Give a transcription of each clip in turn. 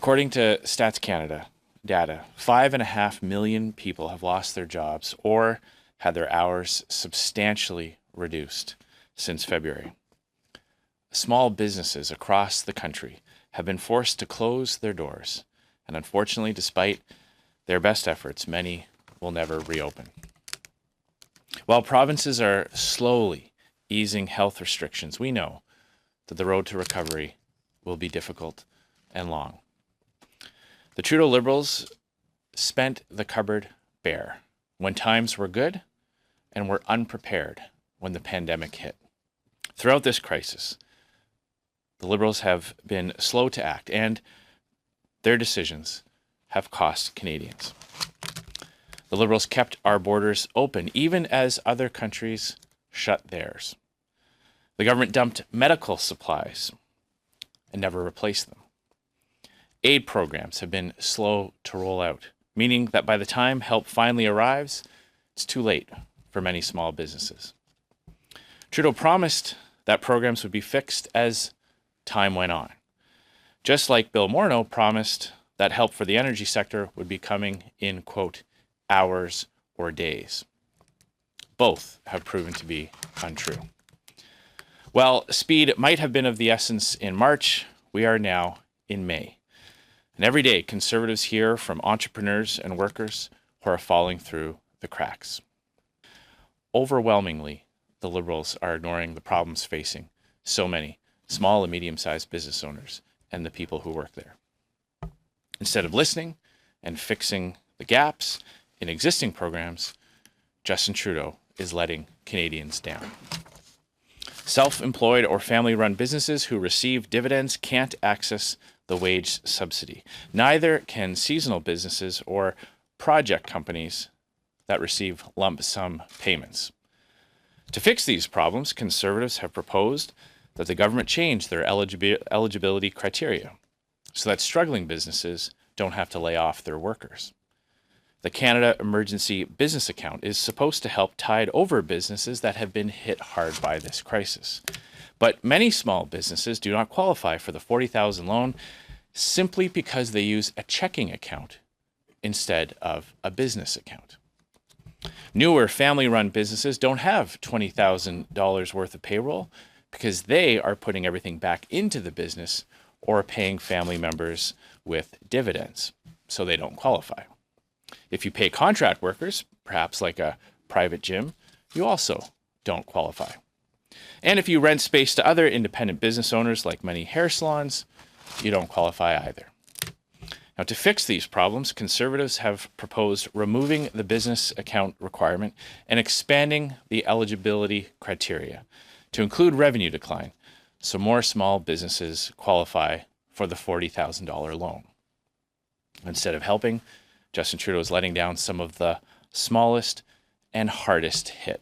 According to Stats Canada data, 5.5 million people have lost their jobs or had their hours substantially reduced since February. Small businesses across the country have been forced to close their doors, and unfortunately, despite their best efforts, many will never reopen. While provinces are slowly easing health restrictions, we know that the road to recovery will be difficult and long. The Trudeau Liberals spent the cupboard bare when times were good and were unprepared when the pandemic hit. Throughout this crisis, the Liberals have been slow to act, and their decisions have cost Canadians. The Liberals kept our borders open, even as other countries shut theirs. The government dumped medical supplies and never replaced them. Aid programs have been slow to roll out, meaning that by the time help finally arrives, it's too late for many small businesses. Trudeau promised that programs would be fixed as time went on, just like Bill Morneau promised that help for the energy sector would be coming in, quote, hours or days. Both have proven to be untrue. While speed might have been of the essence in March, we are now in May. And every day, Conservatives hear from entrepreneurs and workers who are falling through the cracks. Overwhelmingly, the Liberals are ignoring the problems facing so many small and medium-sized business owners and the people who work there. Instead of listening and fixing the gaps in existing programs, Justin Trudeau is letting Canadians down. Self-employed or family-run businesses who receive dividends can't access the wage subsidy. Neither can seasonal businesses or project companies that receive lump sum payments. To fix these problems, Conservatives have proposed that the government change their eligibility criteria so that struggling businesses don't have to lay off their workers. The Canada Emergency Business Account is supposed to help tide over businesses that have been hit hard by this crisis. But many small businesses do not qualify for the $40,000 loan simply because they use a checking account instead of a business account. Newer family-run businesses don't have $20,000 worth of payroll because they are putting everything back into the business or paying family members with dividends, so they don't qualify. If you pay contract workers, perhaps like a private gym, you also don't qualify. And if you rent space to other independent business owners like many hair salons, you don't qualify either. Now, to fix these problems, Conservatives have proposed removing the business account requirement and expanding the eligibility criteria to include revenue decline, so more small businesses qualify for the $40,000 loan. Instead of helping, Justin Trudeau is letting down some of the smallest and hardest hit.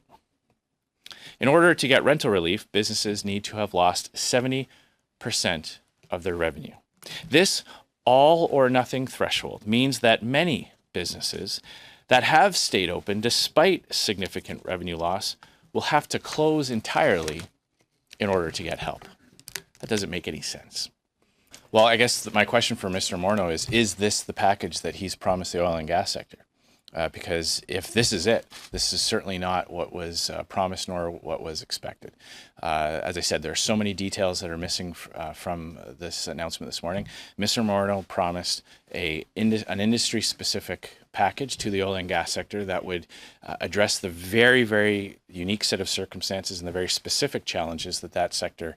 In order to get rental relief, businesses need to have lost 70% of their revenue. This all or nothing threshold means that many businesses that have stayed open despite significant revenue loss will have to close entirely in order to get help. That doesn't make any sense. Well, I guess my question for Mr. Morneau is this the package that he's promised the oil and gas sector? Because if this is it, this is certainly not what was promised nor what was expected. As I said, there are so many details that are missing from this announcement this morning. Mr. Morneau promised an industry-specific package to the oil and gas sector that would address the very, very unique set of circumstances and the very specific challenges that that sector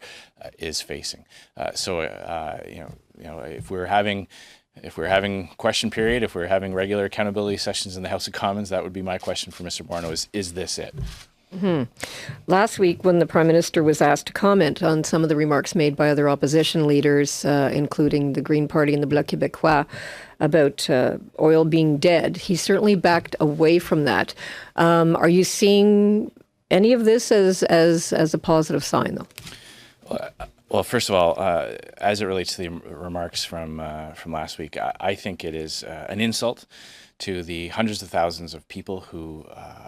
is facing. So, if we're having question period, if we're having regular accountability sessions in the House of Commons, that would be my question for Mr. Morneau is this it? Mm-hmm. Last week, when the Prime Minister was asked to comment on some of the remarks made by other opposition leaders, including the Green Party and the Bloc Québécois, about oil being dead, he certainly backed away from that. Are you seeing any of this as a positive sign, though? Well, first of all, as it relates to the remarks from last week, I think it is an insult to the hundreds of thousands of people who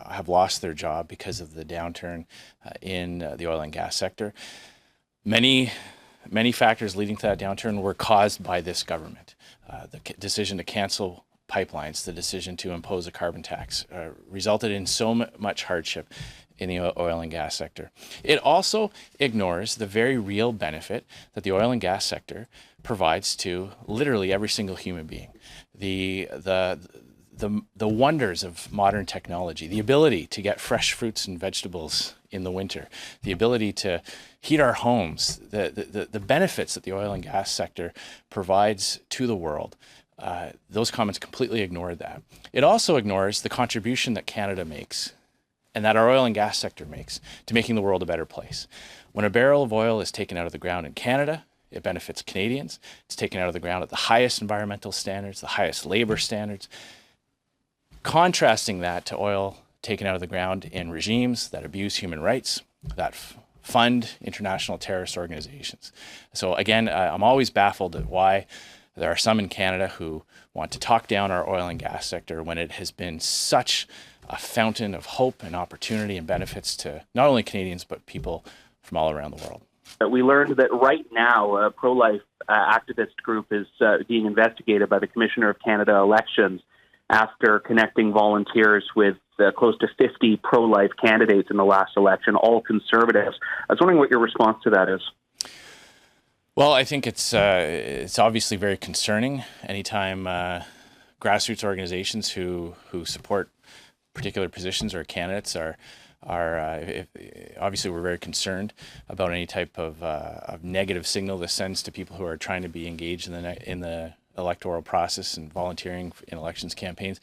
have lost their job because of the downturn in the oil and gas sector. Many factors leading to that downturn were caused by this government. decision to cancel pipelines, the decision to impose a carbon tax, resulted in so much hardship in the oil and gas sector. It also ignores the very real benefit that the oil and gas sector provides to literally every single human being. The wonders of modern technology, the ability to get fresh fruits and vegetables in the winter, the ability to heat our homes, the benefits that the oil and gas sector provides to the world. Those comments completely ignore that. It also ignores the contribution that Canada makes and that our oil and gas sector makes to making the world a better place. When a barrel of oil is taken out of the ground in Canada, it benefits Canadians. It's taken out of the ground at the highest environmental standards, the highest labor standards. Contrasting that to oil taken out of the ground in regimes that abuse human rights, that fund international terrorist organizations. So again, I'm always baffled at why there are some in Canada who want to talk down our oil and gas sector when it has been such a fountain of hope and opportunity and benefits to not only Canadians, but people from all around the world. We learned that right now a pro-life activist group is being investigated by the Commissioner of Canada Elections after connecting volunteers with close to 50 pro-life candidates in the last election, all Conservatives. I was wondering what your response to that is. Well, I think it's obviously very concerning anytime grassroots organizations who support particular positions or candidates are obviously we're very concerned about any type of negative signal this sends to people who are trying to be engaged in the electoral process and volunteering in elections campaigns.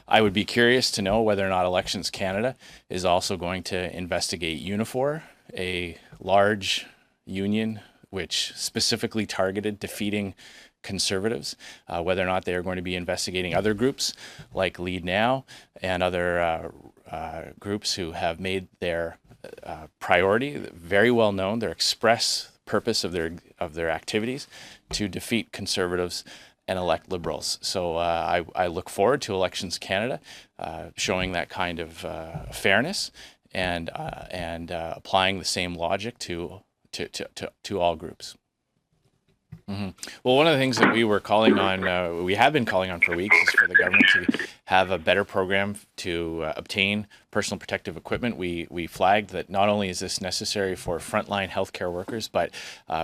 I would be curious to know whether or not Elections Canada is also going to investigate Unifor, a large union which specifically targeted defeating Conservatives, whether or not they are going to be investigating other groups like Lead Now and other groups who have made their priority very well known, their express purpose of their activities to defeat Conservatives and elect Liberals. So I look forward to Elections Canada showing that kind of fairness and applying the same logic to all groups. Mm-hmm. Well, one of the things that we were calling on, we have been calling on for weeks, is for the government to have a better program to obtain personal protective equipment. We flagged that not only is this necessary for frontline healthcare workers, but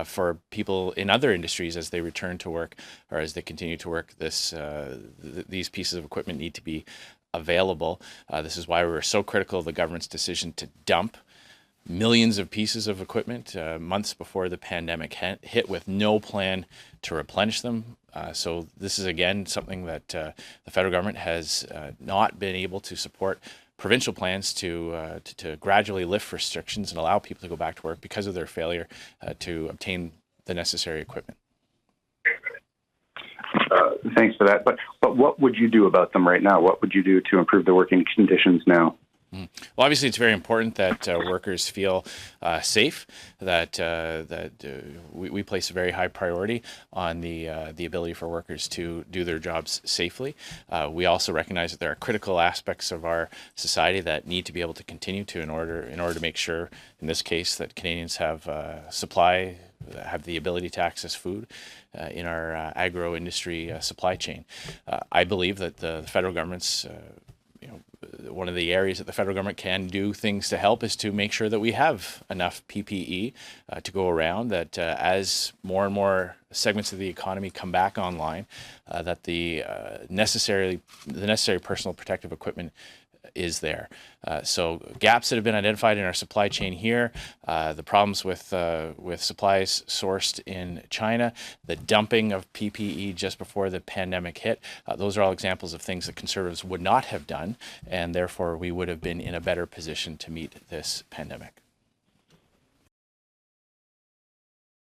for people in other industries as they return to work or as they continue to work. These pieces of equipment need to be available. This is why we were so critical of the government's decision to dump millions of pieces of equipment months before the pandemic hit with no plan to replenish them. So this is, again, something that the federal government has not been able to support provincial plans to gradually lift restrictions and allow people to go back to work because of their failure to obtain the necessary equipment. Thanks for that. But what would you do about them right now? What would you do to improve the working conditions now? Well, obviously, it's very important that workers feel safe. That we place a very high priority on the ability for workers to do their jobs safely. We also recognize that there are critical aspects of our society that need to be able to continue to in order to make sure, in this case, that Canadians have have the ability to access food in our agro-industry supply chain. I believe that the federal government's one of the areas that the federal government can do things to help is to make sure that we have enough PPE to go around, that as more and more segments of the economy come back online, that the necessary personal protective equipment is there. So gaps that have been identified in our supply chain here, the problems with supplies sourced in China, the dumping of PPE just before the pandemic hit, those are all examples of things that Conservatives would not have done, and therefore we would have been in a better position to meet this pandemic.